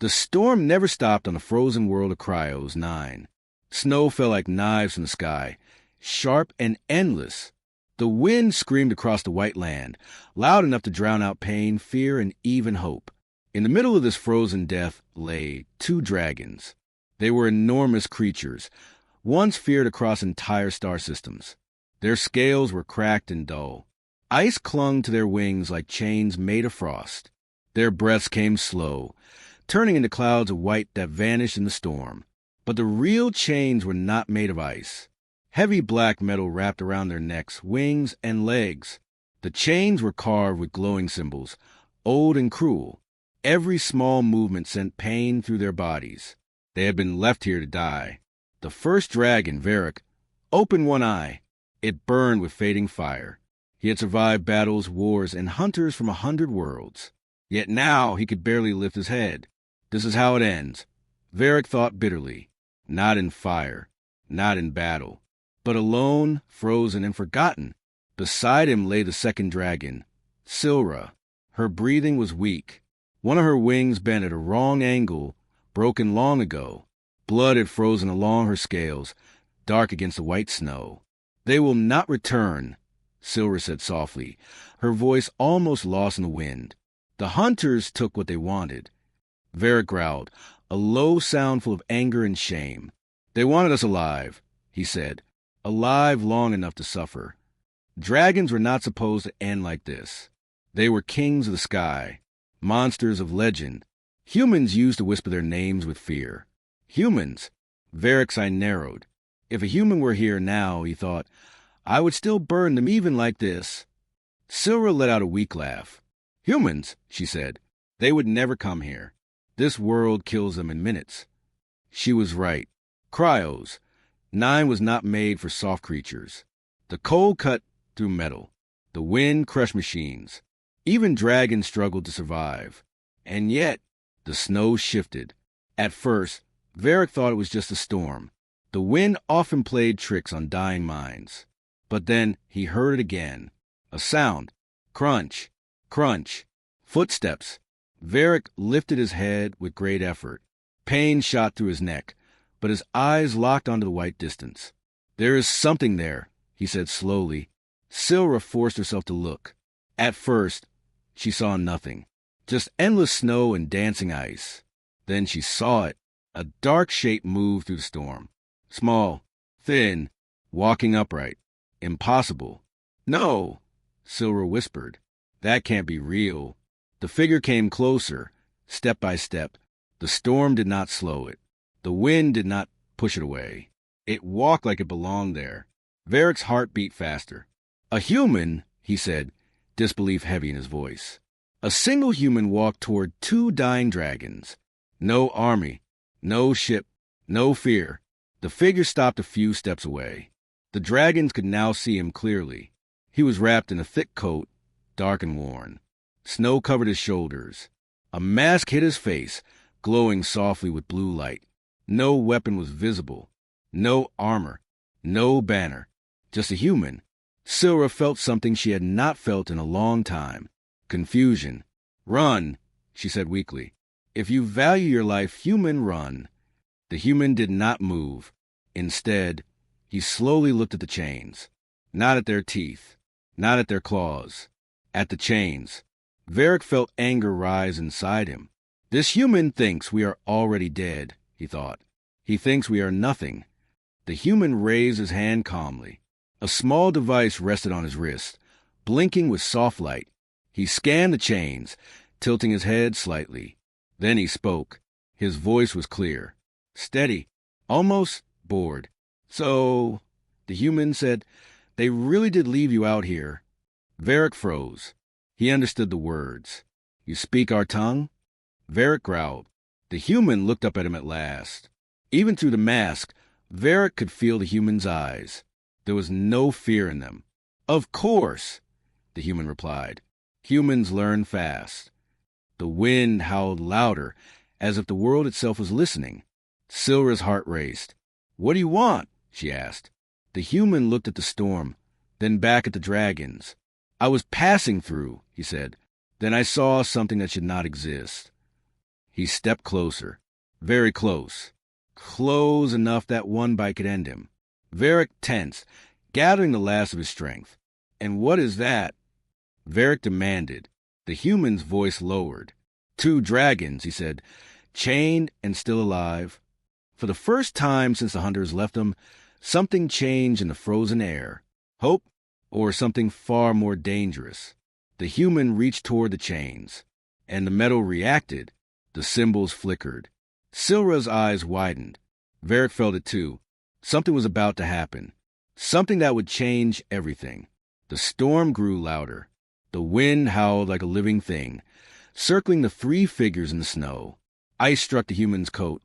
The storm never stopped on the frozen world of Cryos 9. Snow fell like knives from the sky, sharp and endless. The wind screamed across the white land, loud enough to drown out pain, fear, and even hope. In the middle of this frozen death lay 2 dragons. They were enormous creatures, once feared across entire star systems. Their scales were cracked and dull. Ice clung to their wings like chains made of frost. Their breaths came slow, turning into clouds of white that vanished in the storm. But the real chains were not made of ice. Heavy black metal wrapped around their necks, wings, and legs. The chains were carved with glowing symbols, old and cruel. Every small movement sent pain through their bodies. They had been left here to die. The first dragon, Varric, opened one eye. It burned with fading fire. He had survived battles, wars, and hunters from 100 worlds. Yet now he could barely lift his head. This is how it ends. Varric thought bitterly. Not in fire, not in battle, but alone, frozen, and forgotten. Beside him lay the second dragon, Silra. Her breathing was weak. One of her wings bent at a wrong angle, broken long ago. Blood had frozen along her scales, dark against the white snow. They will not return, Silra said softly, her voice almost lost in the wind. The hunters took what they wanted. Varric growled, a low sound full of anger and shame. They wanted us alive, he said, alive long enough to suffer. Dragons were not supposed to end like this. They were kings of the sky, monsters of legend. Humans used to whisper their names with fear. Humans. Varric's eye narrowed. If a human were here now, he thought, I would still burn them even like this. Silra let out a weak laugh. Humans, she said. They would never come here. This world kills them in minutes. She was right. Cryos. 9 was not made for soft creatures. The cold cut through metal. The wind crushed machines. Even dragons struggled to survive. And yet, the snow shifted. At first, Varric thought it was just a storm. The wind often played tricks on dying minds. But then he heard it again. A sound. Crunch. Crunch. Footsteps. Varric lifted his head with great effort. Pain shot through his neck, but his eyes locked onto the white distance. There is something there, he said slowly. Silra forced herself to look. At first, she saw nothing. Just endless snow and dancing ice. Then she saw it. A dark shape moved through the storm. Small, thin, walking upright. Impossible. No, Silra whispered. That can't be real. The figure came closer, step by step. The storm did not slow it. The wind did not push it away. It walked like it belonged there. Varric's heart beat faster. A human, he said, disbelief heavy in his voice. A single human walked toward 2 dying dragons. No army, no ship, no fear. The figure stopped a few steps away. The dragons could now see him clearly. He was wrapped in a thick coat, dark and worn. Snow covered his shoulders. A mask hid his face, glowing softly with blue light. No weapon was visible. No armor. No banner. Just a human. Silra felt something she had not felt in a long time. Confusion. Run, she said weakly. If you value your life, human, run. The human did not move. Instead, he slowly looked at the chains. Not at their teeth. Not at their claws. At the chains. Varric felt anger rise inside him. This human thinks we are already dead, he thought. He thinks we are nothing. The human raised his hand calmly. A small device rested on his wrist, blinking with soft light. He scanned the chains, tilting his head slightly. Then he spoke. His voice was clear. Steady. Almost bored. So, the human said, they really did leave you out here. Varric froze. He understood the words. You speak our tongue? Varric growled. The human looked up at him at last. Even through the mask, Varric could feel the human's eyes. There was no fear in them. Of course, the human replied. Humans learn fast. The wind howled louder, as if the world itself was listening. Silra's heart raced. What do you want? She asked. The human looked at the storm, then back at the dragons. I was passing through, he said. Then I saw something that should not exist. He stepped closer. Very close. Close enough that one bite could end him. Varric tensed, gathering the last of his strength. "And what is that?" Varric demanded. The human's voice lowered. "2 dragons," he said, "chained and still alive." For the first time since the hunters left them, something changed in the frozen air. Hope, or something far more dangerous. The human reached toward the chains, and the metal reacted. The symbols flickered. Silra's eyes widened. Varric felt it too. Something was about to happen. Something that would change everything. The storm grew louder. The wind howled like a living thing, circling the 3 figures in the snow. Ice struck the human's coat,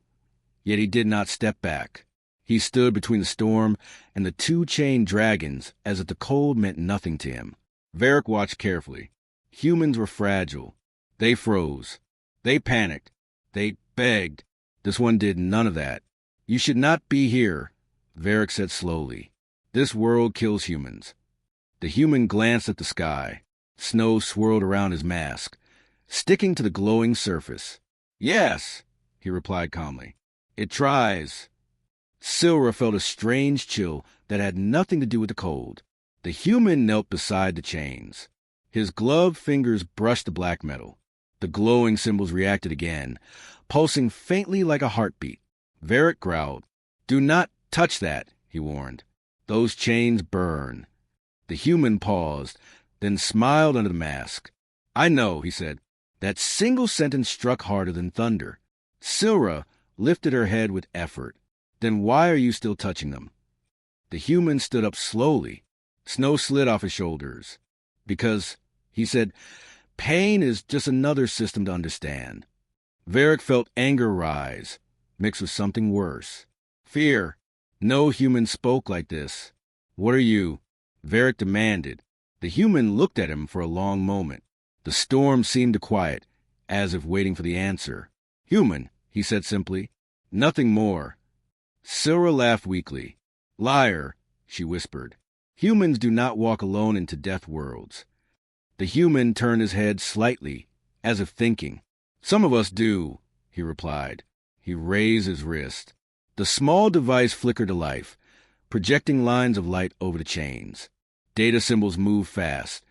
yet he did not step back. He stood between the storm and the 2 chained dragons as if the cold meant nothing to him. Varric watched carefully. Humans were fragile. They froze. They panicked. They begged. This one did none of that. "You should not be here," Varric said slowly. "This world kills humans." The human glanced at the sky. Snow swirled around his mask, sticking to the glowing surface. "Yes," he replied calmly. "It tries." Silra felt a strange chill that had nothing to do with the cold. The human knelt beside the chains. His gloved fingers brushed the black metal. The glowing symbols reacted again, pulsing faintly like a heartbeat. Varric growled. "Do not touch that," he warned. "Those chains burn." The human paused, then smiled under the mask. "I know," he said. That single sentence struck harder than thunder. Silra lifted her head with effort. "Then why are you still touching them?" The human stood up slowly. Snow slid off his shoulders. "Because," he said, "pain is just another system to understand." Varric felt anger rise, mixed with something worse. Fear. No human spoke like this. "What are you?" Varric demanded. The human looked at him for a long moment. The storm seemed to quiet, as if waiting for the answer. "Human," he said simply. "Nothing more." Silra laughed weakly. "Liar," she whispered. "Humans do not walk alone into death worlds." The human turned his head slightly, as if thinking. "Some of us do," he replied. He raised his wrist. The small device flickered to life, projecting lines of light over the chains. Data symbols moved fast,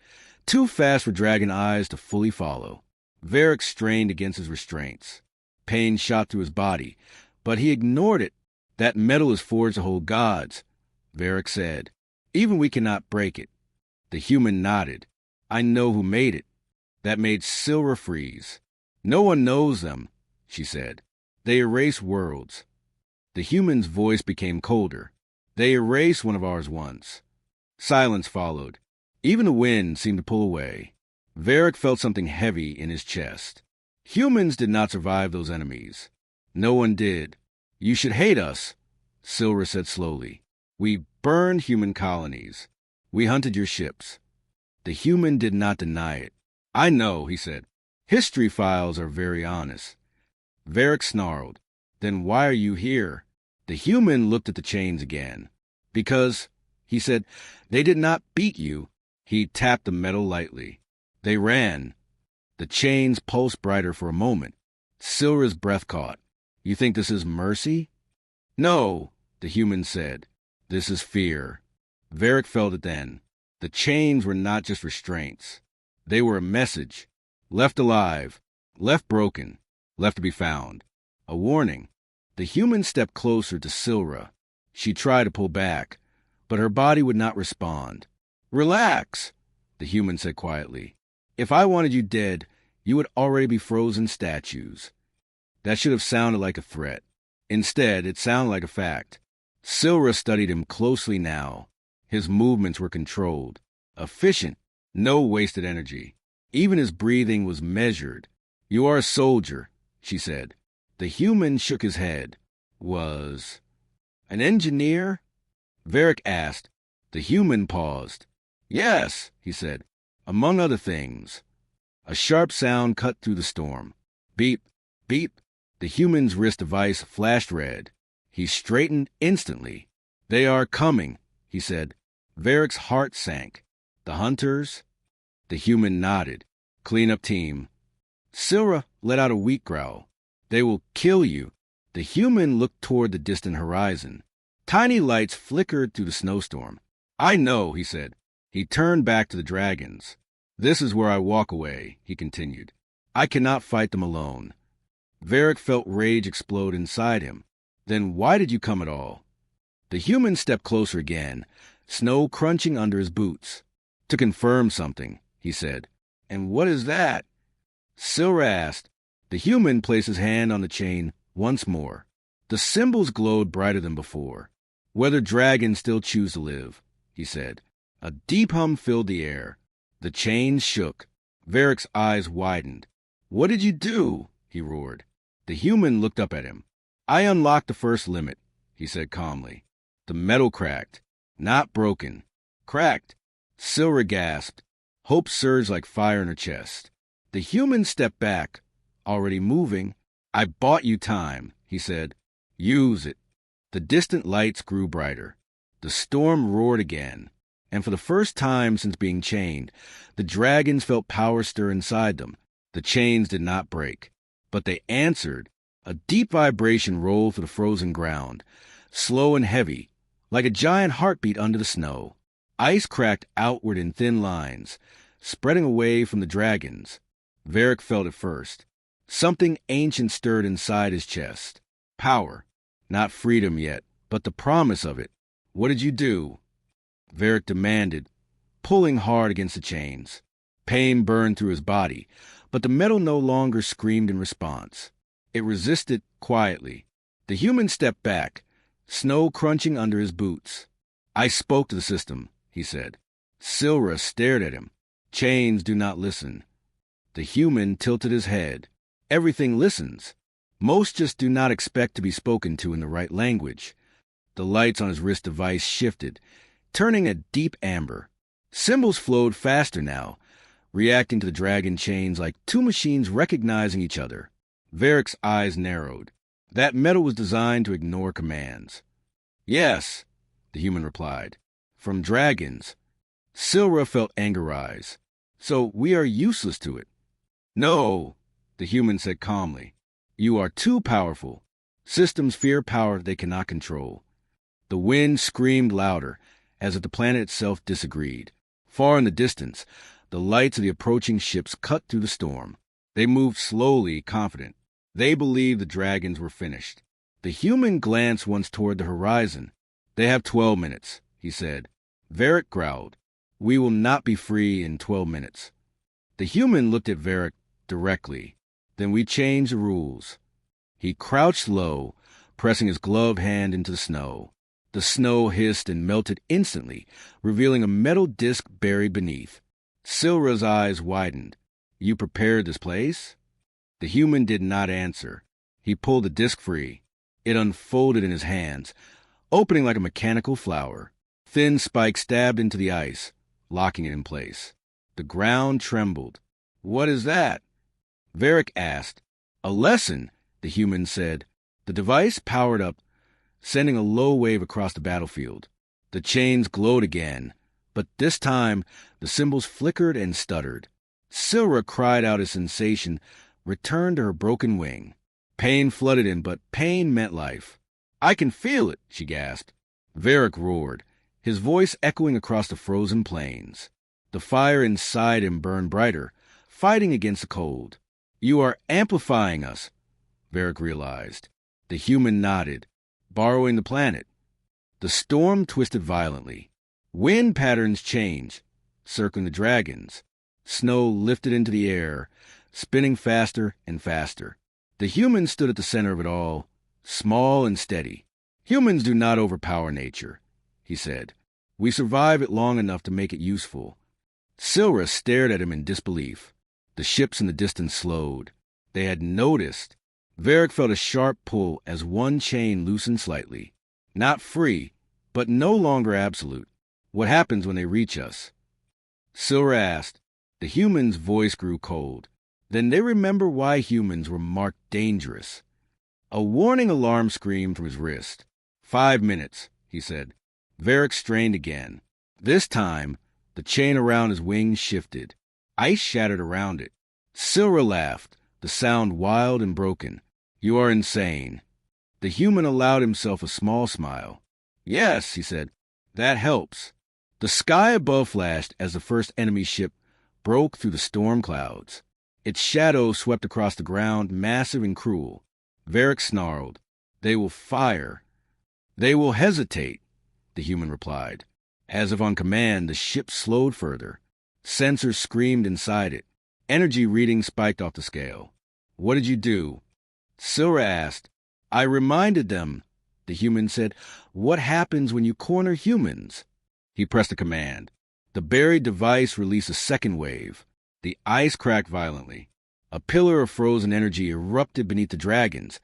too fast for dragon eyes to fully follow. Varric strained against his restraints. Pain shot through his body, but he ignored it. "That metal is forged to hold gods," Varric said. "Even we cannot break it." The human nodded. "I know who made it." That made Silra freeze. "No one knows them," she said. "They erase worlds." The human's voice became colder. "They erased one of ours once." Silence followed. Even the wind seemed to pull away. Varric felt something heavy in his chest. Humans did not survive those enemies. No one did. "You should hate us," Silra said slowly. "We burned human colonies. We hunted your ships." The human did not deny it. "I know," he said. "History files are very honest." Varric snarled. "Then why are you here?" The human looked at the chains again. "Because," he said, "they did not beat you." He tapped the metal lightly. "They ran." The chains pulsed brighter for a moment. Silra's breath caught. "You think this is mercy?" "No," the human said. "This is fear." Varric felt it then. The chains were not just restraints. They were a message. Left alive, left broken, left to be found. A warning. The human stepped closer to Silra. She tried to pull back, but her body would not respond. "Relax," the human said quietly. "If I wanted you dead, you would already be frozen statues." That should have sounded like a threat. Instead, it sounded like a fact. Silra studied him closely now. His movements were controlled, efficient, no wasted energy. Even his breathing was measured. "You are a soldier," she said. The human shook his head. "Was an engineer?" Varric asked. The human paused. "Yes," he said, "among other things." A sharp sound cut through the storm. Beep, beep. The human's wrist device flashed red. He straightened instantly. "They are coming," he said. Varric's heart sank. "The hunters?" The human nodded. "Cleanup team." Silra let out a weak growl. They will kill you. The human looked toward the distant horizon. Tiny lights flickered through the snowstorm. I know, he said. He turned back to the dragons. This is where I walk away, he continued. I cannot fight them alone. Varric felt rage explode inside him. Then why did you come at all? The human stepped closer again, snow crunching under his boots. To confirm something, he said. And what is that? Silra asked. The human placed his hand on the chain once more. The symbols glowed brighter than before. Whether dragons still choose to live, he said. A deep hum filled the air. The chains shook. Varric's eyes widened. What did you do? He roared. The human looked up at him. I unlocked the first limit, he said calmly. The metal cracked. Not broken. Cracked. Silra gasped. Hope surged like fire in her chest. The human stepped back, already moving. I bought you time, he said. Use it. The distant lights grew brighter. The storm roared again, and for the first time since being chained, the dragons felt power stir inside them. The chains did not break, but they answered. A deep vibration rolled through the frozen ground, slow and heavy, like a giant heartbeat under the snow. Ice cracked outward in thin lines, spreading away from the dragons. Varric felt it first. Something ancient stirred inside his chest. Power. Not freedom yet, but the promise of it. What did you do? Varric demanded, pulling hard against the chains. Pain burned through his body, but the metal no longer screamed in response. It resisted quietly. The human stepped back, snow crunching under his boots. I spoke to the system, he said. Silra stared at him. Chains do not listen. The human tilted his head. Everything listens. Most just do not expect to be spoken to in the right language. The lights on his wrist device shifted, turning a deep amber. Symbols flowed faster now, reacting to the dragon chains like two machines recognizing each other. Varric's eyes narrowed. That metal was designed to ignore commands. Yes, the human replied. From dragons. Silra felt anger rise. So we are useless to it. No, the human said calmly. You are too powerful. Systems fear power they cannot control. The wind screamed louder, as if the planet itself disagreed. Far in the distance, the lights of the approaching ships cut through the storm. They moved slowly, confident. They believed the dragons were finished. The human glanced once toward the horizon. They have 12 minutes, he said. Varric growled. We will not be free in 12 minutes. The human looked at Varric directly. Then we change the rules. He crouched low, pressing his gloved hand into the snow. The snow hissed and melted instantly, revealing a metal disc buried beneath. Silra's eyes widened. You prepared this place? The human did not answer. He pulled the disc free. It unfolded in his hands, opening like a mechanical flower. Thin spikes stabbed into the ice, locking it in place. The ground trembled. What is that? Varric asked. A lesson, the human said. The device powered up, sending a low wave across the battlefield. The chains glowed again, but this time the symbols flickered and stuttered. Silra cried out as sensation returned to her broken wing. Pain flooded in, but pain meant life. I can feel it, she gasped. Varric roared, his voice echoing across the frozen plains. The fire inside him burned brighter, fighting against the cold. You are amplifying us, Varric realized. The human nodded, borrowing the planet. The storm twisted violently. Wind patterns changed, circling the dragons. Snow lifted into the air, spinning faster and faster. The human stood at the center of it all, small and steady. Humans do not overpower nature, he said. We survive it long enough to make it useful. Silra stared at him in disbelief. The ships in the distance slowed. They had noticed. Varric felt a sharp pull as one chain loosened slightly. Not free, but no longer absolute. What happens when they reach us? Silra asked. The human's voice grew cold. Then they remember why humans were marked dangerous. A warning alarm screamed from his wrist. 5 minutes, he said. Varric strained again. This time, the chain around his wings shifted. Ice shattered around it. Silra laughed, the sound wild and broken. You are insane. The human allowed himself a small smile. Yes, he said. That helps. The sky above flashed as the first enemy ship broke through the storm clouds. Its shadow swept across the ground, massive and cruel. Varric snarled. They will fire. They will hesitate, the human replied. As if on command, the ship slowed further. Sensors screamed inside it. Energy readings spiked off the scale. What did you do? Silra asked. I reminded them, the human said. What happens when you corner humans? He pressed a command. The buried device released a second wave. The ice cracked violently. A pillar of frozen energy erupted beneath the dragons,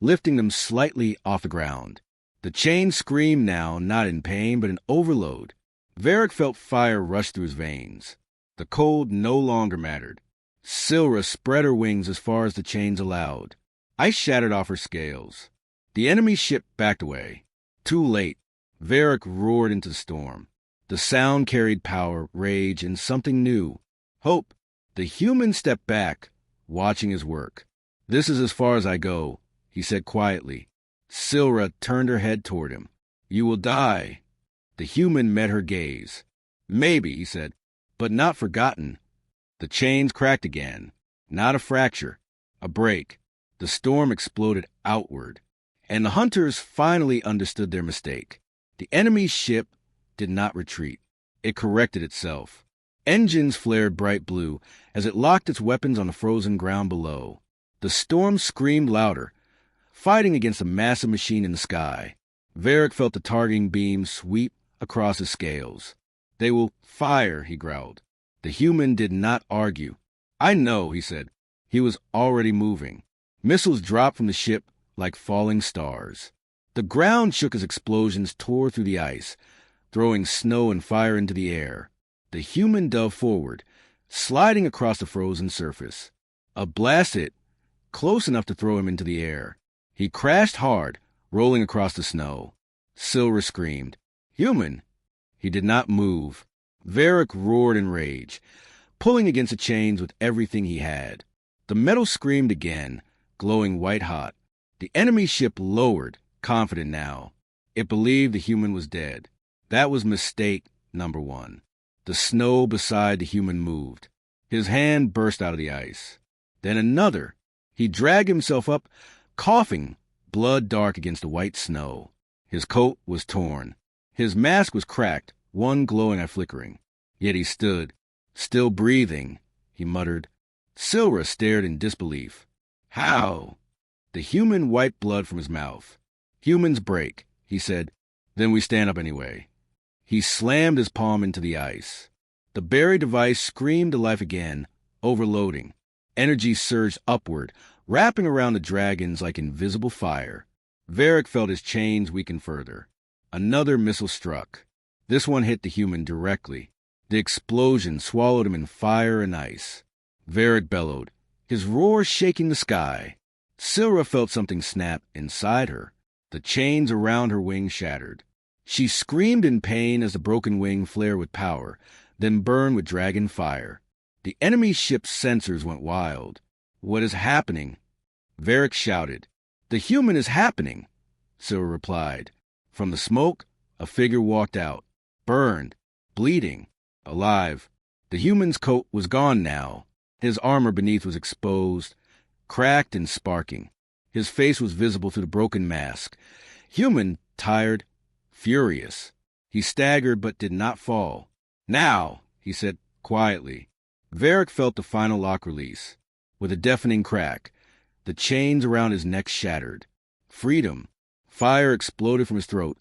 lifting them slightly off the ground. The chain screamed now, not in pain, but in overload. Varric felt fire rush through his veins. The cold no longer mattered. Silra spread her wings as far as the chains allowed. Ice shattered off her scales. The enemy ship backed away. Too late. Varric roared into the storm. The sound carried power, rage, and something new. Hope. The human stepped back, watching his work. This is as far as I go, he said quietly. Silra turned her head toward him. You will die. The human met her gaze. Maybe, he said, but not forgotten. The chains cracked again. Not a fracture, a break. The storm exploded outward, and the hunters finally understood their mistake. The enemy's ship did not retreat. It corrected itself. Engines flared bright blue as it locked its weapons on the frozen ground below. The storm screamed louder, fighting against a massive machine in the sky. Varric felt the targeting beams sweep across his scales. They will fire, he growled. The human did not argue. I know, he said. He was already moving. Missiles dropped from the ship like falling stars. The ground shook as explosions tore through the ice, throwing snow and fire into the air. The human dove forward, sliding across the frozen surface. A blast hit, close enough to throw him into the air. He crashed hard, rolling across the snow. Silra screamed. Human! He did not move. Varric roared in rage, pulling against the chains with everything he had. The metal screamed again, glowing white-hot. The enemy ship lowered, confident now. It believed the human was dead. That was mistake number one. The snow beside the human moved. His hand burst out of the ice. Then another. He dragged himself up, coughing, blood dark against the white snow. His coat was torn. His mask was cracked, one glowing eye flickering. Yet he stood, still breathing, he muttered. Silra stared in disbelief. How? The human wiped blood from his mouth. Humans break, he said. Then we stand up anyway. He slammed his palm into the ice. The buried device screamed to life again, overloading. Energy surged upward, wrapping around the dragons like invisible fire. Varric felt his chains weaken further. Another missile struck. This one hit the human directly. The explosion swallowed him in fire and ice. Varric bellowed, his roar shaking the sky. Silra felt something snap inside her. The chains around her wing shattered. She screamed in pain as the broken wing flared with power, then burned with dragon fire. The enemy ship's sensors went wild. What is happening? Varric shouted. The human is happening, Silra replied. From the smoke, a figure walked out, burned, bleeding, alive. The human's coat was gone now. His armor beneath was exposed, cracked and sparking. His face was visible through the broken mask. Human, tired, furious. He staggered but did not fall. Now, he said quietly. Varric felt the final lock release. With a deafening crack, the chains around his neck shattered. Freedom. Fire exploded from his throat,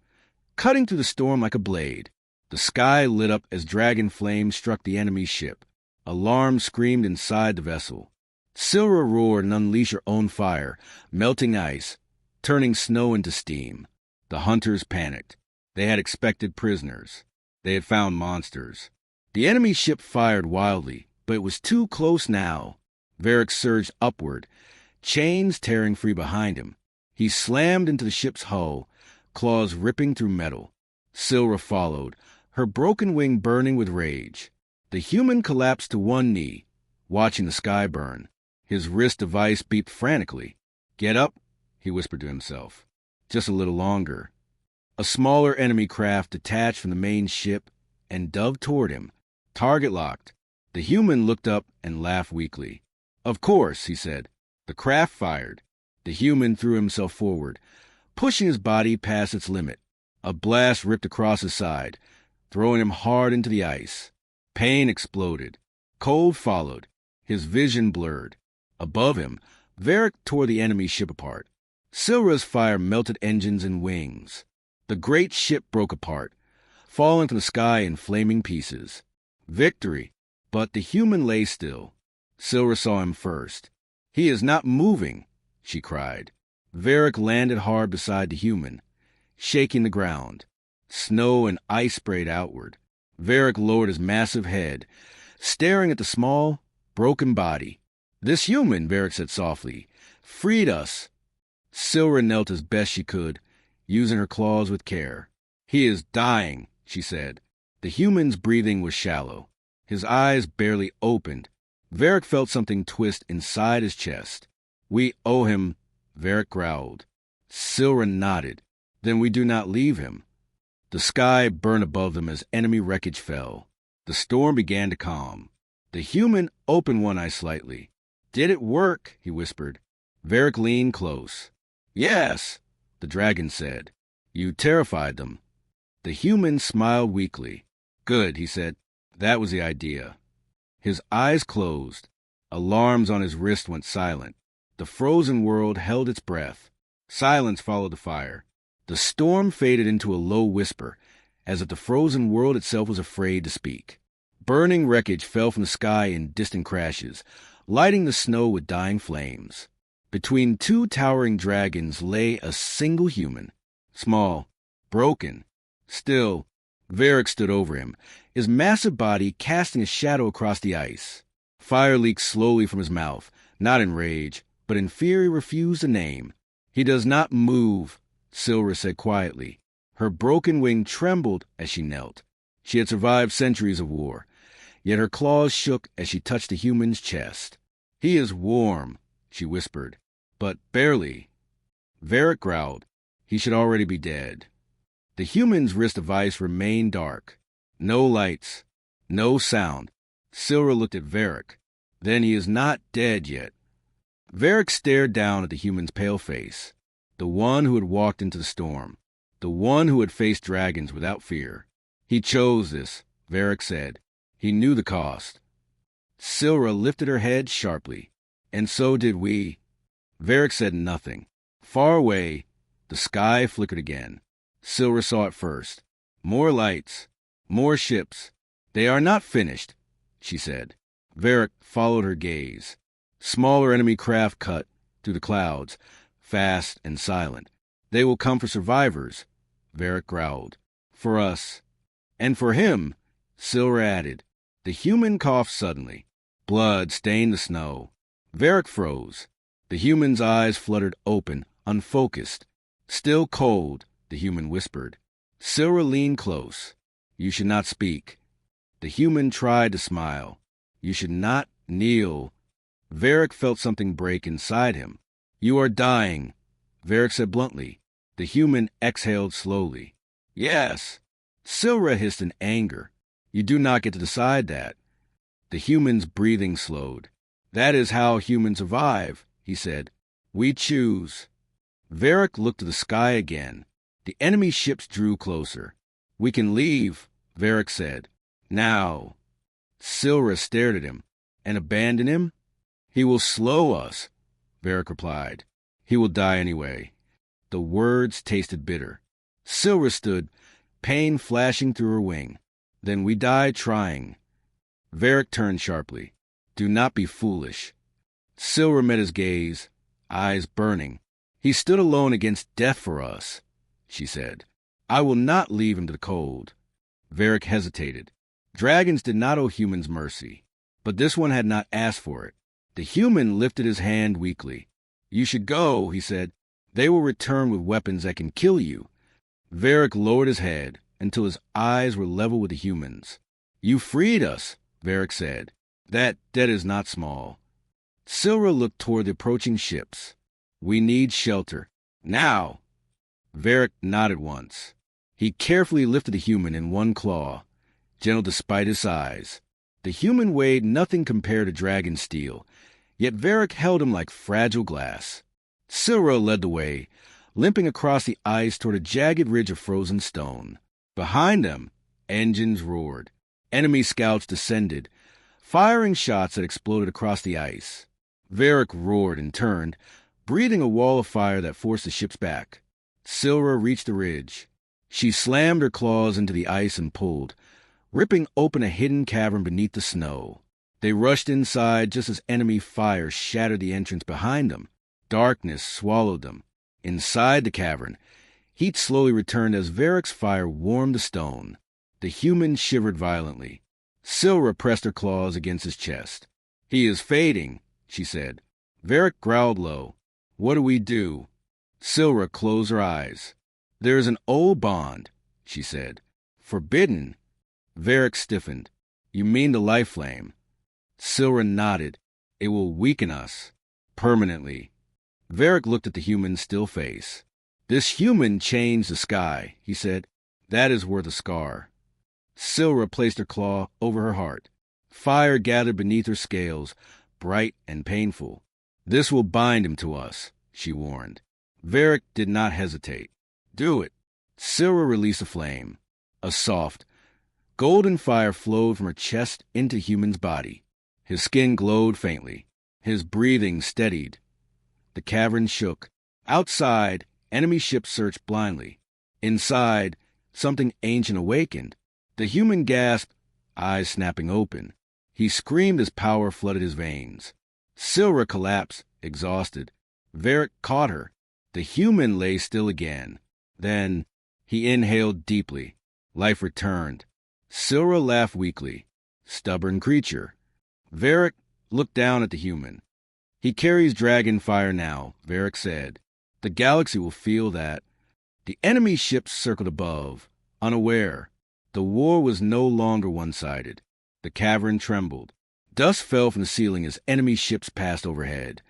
cutting through the storm like a blade. The sky lit up as dragon flames struck the enemy's ship. Alarm screamed inside the vessel. Silra roared and unleashed her own fire, melting ice, turning snow into steam. The hunters panicked. They had expected prisoners. They had found monsters. The enemy ship fired wildly, but it was too close now. Varric surged upward, chains tearing free behind him. He slammed into the ship's hull, claws ripping through metal. Silra followed, her broken wing burning with rage. The human collapsed to one knee, watching the sky burn. His wrist device beeped frantically. Get up, he whispered to himself. Just a little longer. A smaller enemy craft detached from the main ship and dove toward him, target locked. The human looked up and laughed weakly. Of course, he said. The craft fired. The human threw himself forward, pushing his body past its limit. A blast ripped across his side, throwing him hard into the ice. Pain exploded. Cold followed. His vision blurred. Above him, Varric tore the enemy ship apart. Silra's fire melted engines and wings. The great ship broke apart, falling from the sky in flaming pieces. Victory! But the human lay still. Silra saw him first. He is not moving, she cried. Varric landed hard beside the human, shaking the ground. Snow and ice sprayed outward. Varric lowered his massive head, staring at the small, broken body. This human, Varric said softly, freed us. Silra knelt as best she could, using her claws with care. He is dying, she said. The human's breathing was shallow. His eyes barely opened. Varric felt something twist inside his chest. We owe him, Varric growled. Silra nodded. Then we do not leave him. The sky burned above them as enemy wreckage fell. The storm began to calm. The human opened one eye slightly. Did it work? He whispered. Varric leaned close. Yes, the dragon said. You terrified them. The human smiled weakly. Good, he said. That was the idea. His eyes closed. Alarms on his wrist went silent. The frozen world held its breath. Silence followed the fire. The storm faded into a low whisper, as if the frozen world itself was afraid to speak. Burning wreckage fell from the sky in distant crashes, lighting the snow with dying flames. Between two towering dragons lay a single human. Small, broken. Still, Varric stood over him, his massive body casting a shadow across the ice. Fire leaked slowly from his mouth, not in rage, but in fear he refused a name. He does not move, Silra said quietly. Her broken wing trembled as she knelt. She had survived centuries of war, yet her claws shook as she touched the human's chest. He is warm, she whispered, but barely. Varric growled. He should already be dead. The human's wrist of ice remained dark. No lights, no sound. Silra looked at Varric. Then he is not dead yet. Varric stared down at the human's pale face, the one who had walked into the storm, the one who had faced dragons without fear. He chose this, Varric said. He knew the cost. Silra lifted her head sharply. And so did we. Varric said nothing. Far away, the sky flickered again. Silra saw it first. More lights, more ships. They are not finished, she said. Varric followed her gaze. Smaller enemy craft cut through the clouds, fast and silent. They will come for survivors, Varric growled. For us. And for him, Silra added. The human coughed suddenly. Blood stained the snow. Varric froze. The human's eyes fluttered open, unfocused. Still cold, the human whispered. Silra leaned close. You should not speak. The human tried to smile. You should not kneel. Varric felt something break inside him. You are dying, Varric said bluntly. The human exhaled slowly. Yes. Silra hissed in anger. You do not get to decide that. The human's breathing slowed. That is how humans survive, he said. We choose. Varric looked to the sky again. The enemy ships drew closer. We can leave, Varric said. Now. Silra stared at him. And abandon him? He will slow us, Varric replied. He will die anyway. The words tasted bitter. Silra stood, pain flashing through her wing. Then we die trying. Varric turned sharply. Do not be foolish. Silra met his gaze, eyes burning. He stood alone against death for us, she said. I will not leave him to the cold. Varric hesitated. Dragons did not owe humans mercy, but this one had not asked for it. The human lifted his hand weakly. You should go, he said. They will return with weapons that can kill you. Varric lowered his head until his eyes were level with the human's. You freed us, Varric said. That debt is not small. Silra looked toward the approaching ships. We need shelter. Now! Varric nodded once. He carefully lifted the human in one claw, gentle despite his size. The human weighed nothing compared to dragon steel, yet Varric held him like fragile glass. Silra led the way, limping across the ice toward a jagged ridge of frozen stone. Behind them, engines roared. Enemy scouts descended, firing shots that exploded across the ice. Varric roared and turned, breathing a wall of fire that forced the ships back. Silra reached the ridge. She slammed her claws into the ice and pulled, ripping open a hidden cavern beneath the snow. They rushed inside just as enemy fire shattered the entrance behind them. Darkness swallowed them. Inside the cavern, heat slowly returned as Varric's fire warmed the stone. The human shivered violently. Silra pressed her claws against his chest. "He is fading," she said. Varric growled low. "What do we do?" Silra closed her eyes. "There is an old bond," she said. "Forbidden." Varric stiffened. "You mean the life flame?" Silra nodded. "It will weaken us. Permanently." Varric looked at the human's still face. "This human changed the sky," he said. "That is worth a scar." Silra placed her claw over her heart. Fire gathered beneath her scales, bright and painful. "This will bind him to us," she warned. Varric did not hesitate. "Do it." Silra released a flame. A soft, golden fire flowed from her chest into human's body. His skin glowed faintly. His breathing steadied. The cavern shook. Outside, enemy ships searched blindly. Inside, something ancient awakened. The human gasped, eyes snapping open. He screamed as power flooded his veins. Silra collapsed, exhausted. Varric caught her. The human lay still again. Then he inhaled deeply. Life returned. Silra laughed weakly. Stubborn creature. Varric looked down at the human. "He carries dragon fire now," Varric said. "The galaxy will feel that." The enemy ships circled above, unaware. The war was no longer one-sided. The cavern trembled. Dust fell from the ceiling as enemy ships passed overhead,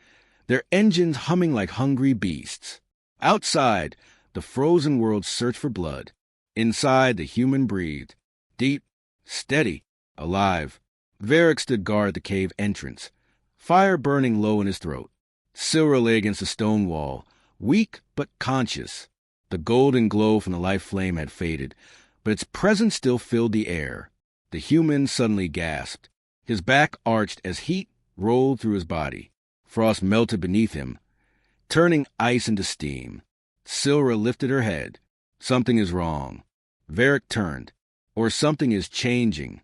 their engines humming like hungry beasts. Outside, the frozen world searched for blood. Inside, the human breathed. Deep, steady, alive. Varric stood guard at the cave entrance, fire burning low in his throat. Silra lay against the stone wall, weak but conscious. The golden glow from the life flame had faded, but its presence still filled the air. The human suddenly gasped. His back arched as heat rolled through his body. Frost melted beneath him, turning ice into steam. Silra lifted her head. "Something is wrong." Varric turned. "Or something is changing."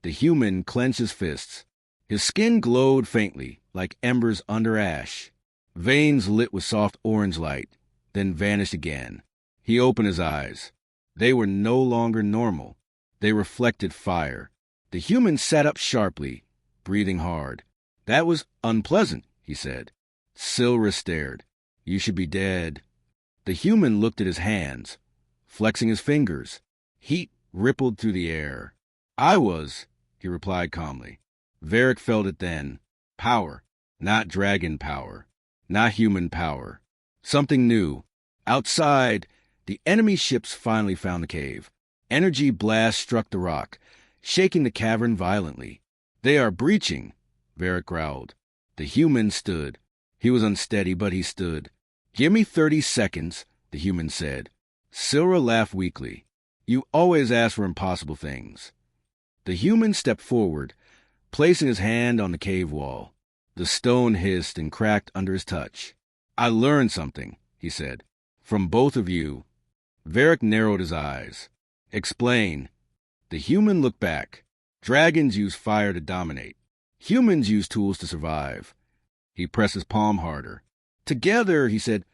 The human clenched his fists. His skin glowed faintly, like embers under ash. Veins lit with soft orange light, then vanished again. He opened his eyes. They were no longer normal. They reflected fire. The human sat up sharply, breathing hard. "That was unpleasant," he said. Silra stared. "You should be dead." The human looked at his hands, flexing his fingers. Heat rippled through the air. "I was," he replied calmly. Varric felt it then. Power. Not dragon power. Not human power. Something new. Outside, the enemy ships finally found the cave. Energy blasts struck the rock, shaking the cavern violently. "They are breaching," Varric growled. The human stood. He was unsteady, but he stood. "Give me 30 seconds, the human said. Silra laughed weakly. "You always ask for impossible things." The human stepped forward, placing his hand on the cave wall. The stone hissed and cracked under his touch. "I learned something," he said. "From both of you." Varric narrowed his eyes. "Explain." The human looked back. "Dragons use fire to dominate. Humans use tools to survive." He pressed his palm harder. "Together," he said,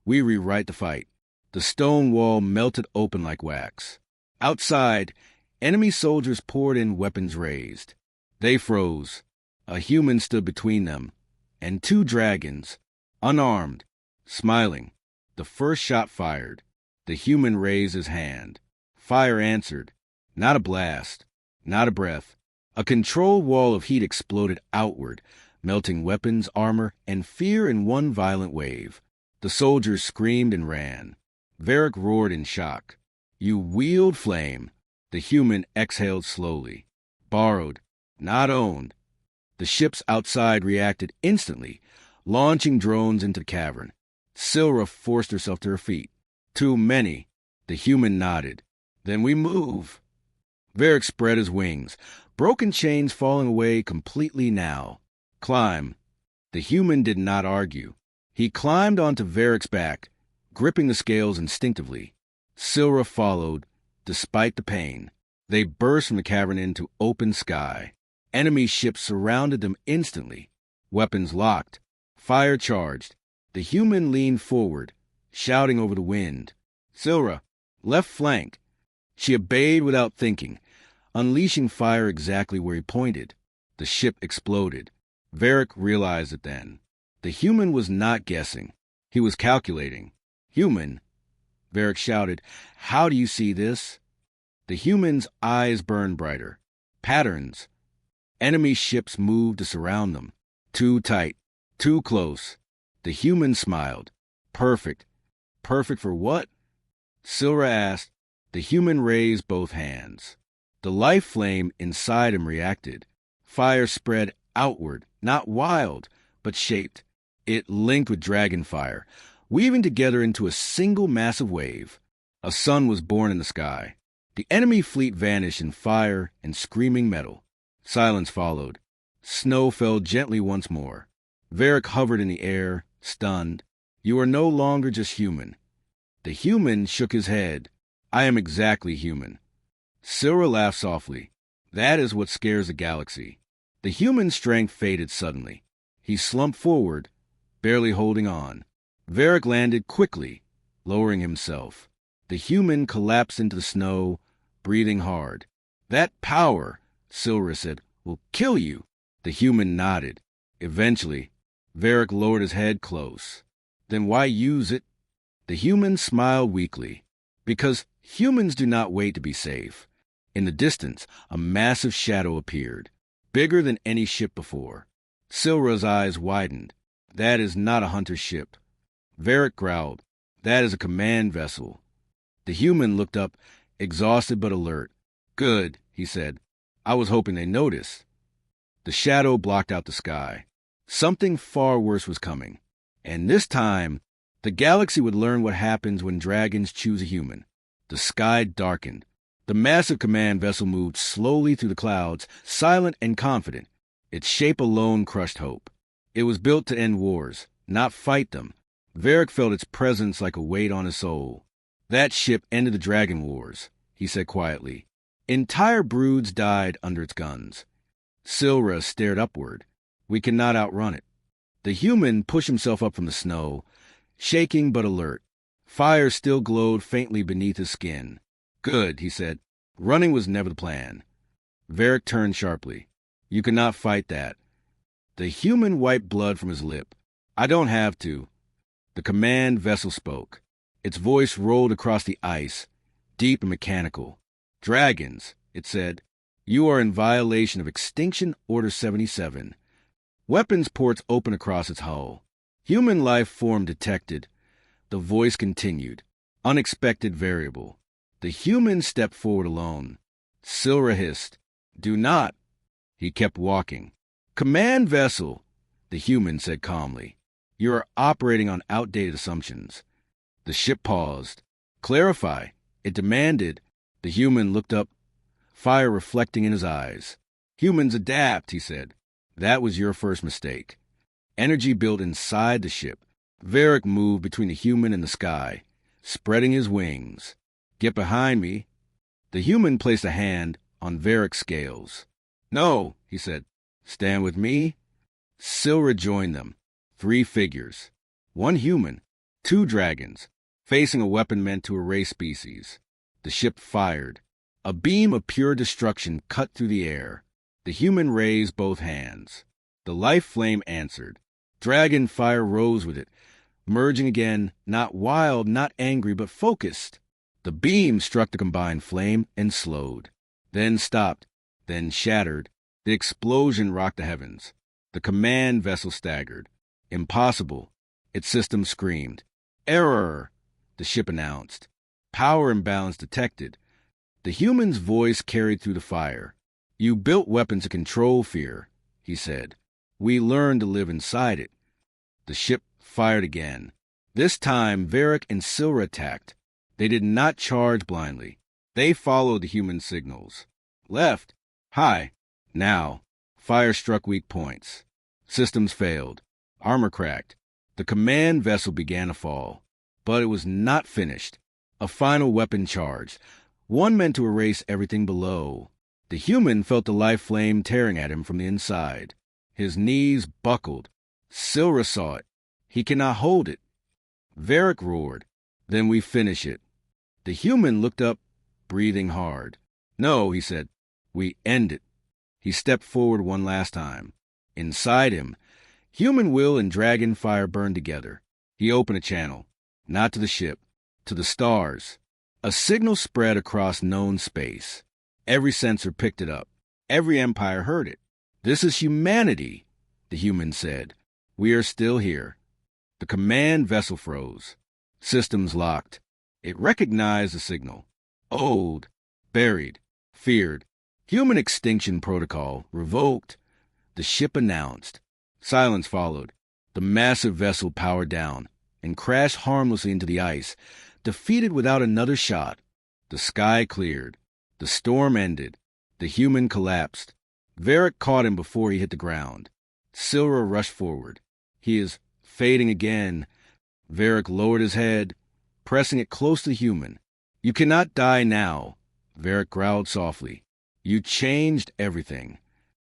"we rewrite the fight." The stone wall melted open like wax. Outside, enemy soldiers poured in, weapons raised. They froze. A human stood between them, and 2 dragons, unarmed, smiling. The first shot fired. The human raised his hand. Fire answered. Not a blast, not a breath. A controlled wall of heat exploded outward, melting weapons, armor, and fear in one violent wave. The soldiers screamed and ran. Varric roared in shock. You wield flame. The human exhaled slowly. Borrowed, not owned. The ships outside reacted instantly, launching drones into the cavern. Silra forced herself to her feet. Too many. The human nodded. Then we move. Varric spread his wings, broken chains falling away completely now. Climb. The human did not argue. He climbed onto Varric's back, gripping the scales instinctively. Silra followed, despite the pain. They burst from the cavern into open sky. Enemy ships surrounded them instantly. Weapons locked. Fire charged. The human leaned forward, shouting over the wind. Silra, left flank. She obeyed without thinking, unleashing fire exactly where he pointed. The ship exploded. Varric realized it then. The human was not guessing. He was calculating. Human, Varric shouted, how do you see this? The human's eyes burned brighter. Patterns. Enemy ships moved to surround them. Too tight. Too close. The human smiled. Perfect. Perfect for what? Silra asked. The human raised both hands. The life flame inside him reacted. Fire spread outward, not wild, but shaped. It linked with dragon fire, weaving together into a single massive wave. A sun was born in the sky. The enemy fleet vanished in fire and screaming metal. Silence followed. Snow fell gently once more. Varric hovered in the air, stunned. You are no longer just human. The human shook his head. I am exactly human. Silra laughed softly. That is what scares the galaxy. The human's strength faded suddenly. He slumped forward, barely holding on. Varric landed quickly, lowering himself. The human collapsed into the snow, breathing hard. That power, Silra said, will kill you. The human nodded. Eventually, Varric lowered his head close. Then why use it? The human smiled weakly. Because humans do not wait to be safe. In the distance, a massive shadow appeared, bigger than any ship before. Silra's eyes widened. That is not a hunter's ship. Varric growled. That is a command vessel. The human looked up, exhausted but alert. Good, he said. I was hoping they noticed. The shadow blocked out the sky. Something far worse was coming. And this time, the galaxy would learn what happens when dragons choose a human. The sky darkened. The massive command vessel moved slowly through the clouds, silent and confident. Its shape alone crushed hope. It was built to end wars, not fight them. Varric felt its presence like a weight on his soul. That ship ended the dragon wars, he said quietly. Entire broods died under its guns. Silra stared upward. We cannot outrun it. The human pushed himself up from the snow, shaking but alert. Fire still glowed faintly beneath his skin. Good, he said. Running was never the plan. Varric turned sharply. You cannot fight that. The human wiped blood from his lip. I don't have to. The command vessel spoke. Its voice rolled across the ice, deep and mechanical. Dragons, it said. You are in violation of Extinction Order 77. Weapons ports open across its hull. Human life form detected. The voice continued. Unexpected variable. The human stepped forward alone. Silra hissed. Do not. He kept walking. Command vessel, the human said calmly. You are operating on outdated assumptions. The ship paused. Clarify, it demanded. The human looked up, fire reflecting in his eyes. Humans adapt, he said. That was your first mistake. Energy built inside the ship. Varric moved between the human and the sky, spreading his wings. Get behind me. The human placed a hand on Varric's scales. No, he said. Stand with me. Silra joined them. 3 figures. 1 human. 2 dragons, facing a weapon meant to erase species. The ship fired. A beam of pure destruction cut through the air. The human raised both hands. The life flame answered. Dragon fire rose with it, merging again, not wild, not angry, but focused. The beam struck the combined flame and slowed, then stopped, then shattered. The explosion rocked the heavens. The command vessel staggered. Impossible, its system screamed. Error, the ship announced. Power imbalance detected. The human's voice carried through the fire. You built weapons to control fear, he said. We learned to live inside it. The ship fired again. This time, Varric and Silra attacked. They did not charge blindly. They followed the human signals. Left. High. Now. Fire struck weak points. Systems failed. Armor cracked. The command vessel began to fall. But it was not finished. A final weapon charged. One meant to erase everything below. The human felt the life flame tearing at him from the inside. His knees buckled. Silra saw it. He cannot hold it. Varric roared. Then we finish it. The human looked up, breathing hard. No, he said. We end it. He stepped forward one last time. Inside him, human will and dragon fire burned together. He opened a channel. Not to the ship. To the stars. A signal spread across known space. Every sensor picked it up. Every empire heard it. This is humanity, the human said. We are still here. The command vessel froze. Systems locked. It recognized the signal. Old, buried, feared. Human extinction protocol revoked. The ship announced. Silence followed. The massive vessel powered down and crashed harmlessly into the ice, defeated without another shot. The sky cleared. The storm ended. The human collapsed. Varric caught him before he hit the ground. Silra rushed forward. He is fading again. Varric lowered his head, pressing it close to the human. You cannot die now, Varric growled softly. You changed everything.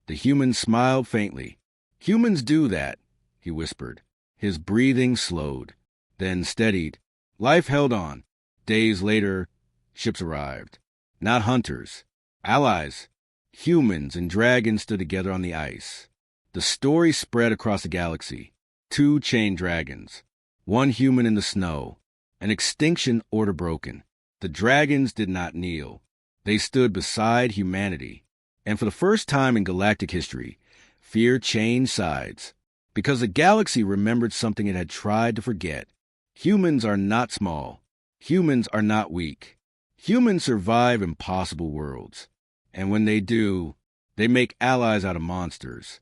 The human smiled faintly. Humans do that, he whispered. His breathing slowed, then steadied. Life held on. Days later, ships arrived. Not hunters, allies. Humans and dragons stood together on the ice. The story spread across the galaxy. 2 chained dragons. 1 human in the snow. An extinction order broken. The dragons did not kneel. They stood beside humanity. And for the first time in galactic history, fear changed sides. Because the galaxy remembered something it had tried to forget. Humans are not small. Humans are not weak. Humans survive impossible worlds. And when they do, they make allies out of monsters.